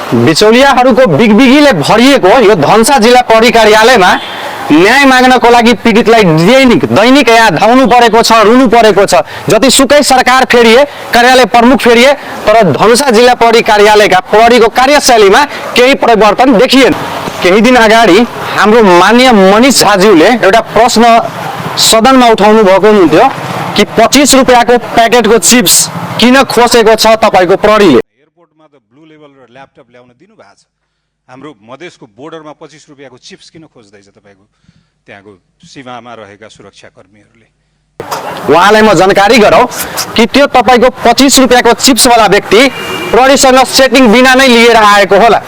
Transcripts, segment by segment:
बिचौलियाहरूको बिगबिगीले भरिएको यो धनुषा जिल्ला प्रहरी कार्यालयमा न्याय माग्नको लागि पीडितलाई दैनिक यहाँ धाउनु परेको छ, रुनु परेको छ। जतिसुकै सरकार फेरिए, कार्यालय प्रमुख फेरिए, तर धनुषा जिल्ला प्रहरी कार्यालयका प्रहरीको कार्यशैलीमा केही परिवर्तन देखिएन। केही दिन अगाडि हाम्रो माननीय मनिष झाज्यूले एउटा प्रश्न सदनमा उठाउनु भएको हुन्थ्यो कि 25 रुपैयाँको प्याकेटको चिप्स किन खोसेको छ तपाईको प्रहरीले। एयरपोर्टमा त ब्लू लेभल र ल्यापटप ल्याउन दिनु भएको छ, हाम्रो मधेसको बोर्डरमा 25 रुपैयाँको चिप्स किन खोज्दैछ तपाईको त्यहाँको सीमामा रहेका सुरक्षाकर्मीहरूले। उहाँलाई म जानकारी गराउँ कि त्यो तपाईको 25 रुपैयाँको चिप्सवाला व्यक्ति प्रहरीसँग सेटिङ बिना नै लिएर आएको होला,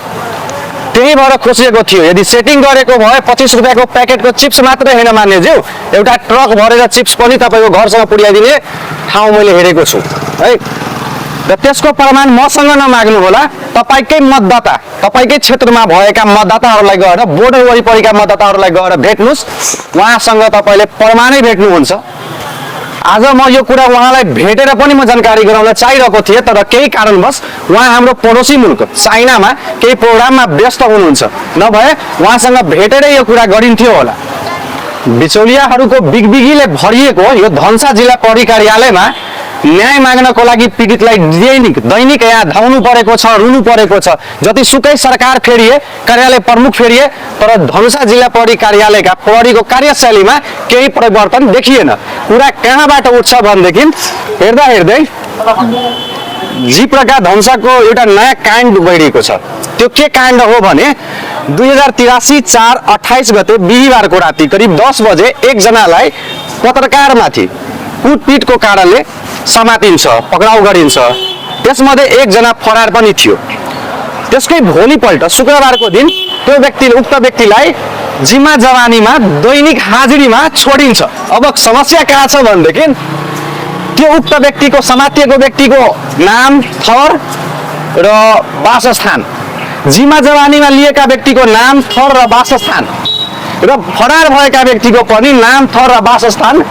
त्यही भएर खोसिएको थियो। यदि सेटिङ गरेको भए 25 रुपैयाँको प्याकेटको चिप्स मात्रै हैन मान्यज्यू, एउटा ट्रक भरेर चिप्स पनि तपाईको घरसँग पुर्याइदिने ठाउँ मैले हेरेको छु है। र त्यसको प्रमाण मसँग नमाग्नु होला, तपाईकै मतदाता, तपाईकै क्षेत्रमा भएका मतदाताहरूलाई गएर, बोर्डर वरिपरिका मतदाताहरूलाई गएर भेट्नुस्, उहाँसँग तपाईले प्रमाणै भेट्नुहुन्छ। आज म यो कुरा उहाँलाई भेटेर पनि म जानकारी गराउन चाहिरहेको थिएँ, तर केही कारणवश उहाँ हाम्रो पडोसी मुल्क चाइनामा केही प्रोग्राममा व्यस्त हुनुहुन्छ, नभए उहाँसँग भेटेरै यो कुरा गरिन्थ्यो होला। बिचौलियाहरूको बिगबिगीले भरिएको यो धनुषा जिल्ला प्रहरी कार्यालयमा न्याय माग्नको लागि पीडितलाई दैनिक यहाँ धाउनु परेको छ, रुनु परेको छ। जतिसुकै सरकार फेरिए, कार्यालय प्रमुख फेरिए, तर धनुषा जिल्ला प्रहरी कार्यालयका प्रहरीको कार्यशैलीमा केही परिवर्तन देखिएन। कुरा कहाँबाट उठ्छ भनेदेखि हेर्दा हेर्दै जीप्रका धनुषाको एउटा नयाँ काण्ड गइरहेको छ। त्यो के काण्ड हो भने 2083 4 28 गते बिहीबारको राति करिब 10 बजे एकजनालाई पत्रकारमाथि कुटपिटको कारणले समातिन्छ, पक्राउ गरिन्छ। त्यसमध्ये एकजना फरार पनि थियो। त्यसकै भोलिपल्ट शुक्रबारको दिन त्यो उक्त व्यक्तिलाई जिम्मा जवानीमा दैनिक हाजिरीमा छोडिन्छ। अब समस्या कहाँ छ भनेदेखि त्यो उक्त व्यक्तिको समातिएको व्यक्तिको नाम, थर र वासस्थान, जिम्मा जवानीमा लिएका व्यक्तिको नाम, थर र वासस्थान र फरार भएका व्यक्तिको पनि नाम, थर र वासस्थान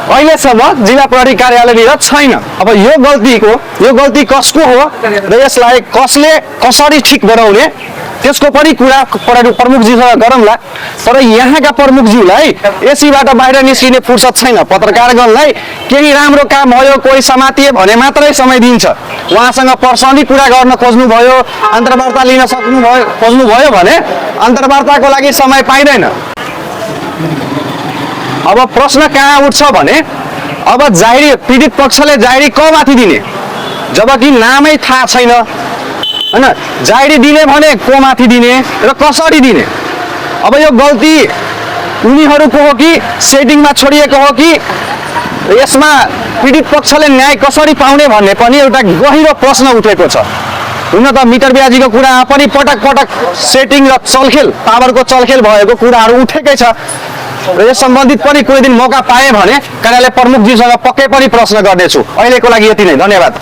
अहिलेसम्म जिल्ला प्रहरी कार्यालयतिर छैन। अब यो गल्ती कसको हो र यसलाई कसरी ठिक बनाउने त्यसको पनि कुरा प्रमुखज्यूसँग गरौँला। तर यहाँका प्रमुखज्यूलाई एसीबाट बाहिर निस्किने फुर्सद छैन। पत्रकारगणलाई केही राम्रो काम भयो, कोही समातिए भने मात्रै समय दिन्छ। उहाँसँग पर्सनली कुरा गर्न खोज्नुभयो, अन्तर्वार्ता लिन खोज्नुभयो भने अन्तर्वार्ताको लागि समय पाइँदैन। अब प्रश्न कहाँ उठ्छ भने अब जाहेरी पीडित पक्षले जाहेरी कमाथि दिने, जबकि नामै थाहा छैन हैन। जाहेरी दिने भने को माथि दिने र कसरी दिने। अब यो गल्ती उनीहरूको हो कि सेटिङमा छोडिएको हो कि यसमा पीडित पक्षले न्याय कसरी पाउने भन्ने पनि एउटा गहिरो प्रश्न उठेको छ। हुन त मिटर ब्याजीको कुरामा पनि पटक पटक सेटिङ र चलखेल, पावरको चलखेल भएको कुराहरू उठेकै छ। र यस सम्बन्धित पनि कुनै दिन मौका पाएँ भने कार्यालय प्रमुखज्यूसँग पक्कै पनि प्रश्न गर्नेछु। अहिलेको लागि यति नै, धन्यवाद।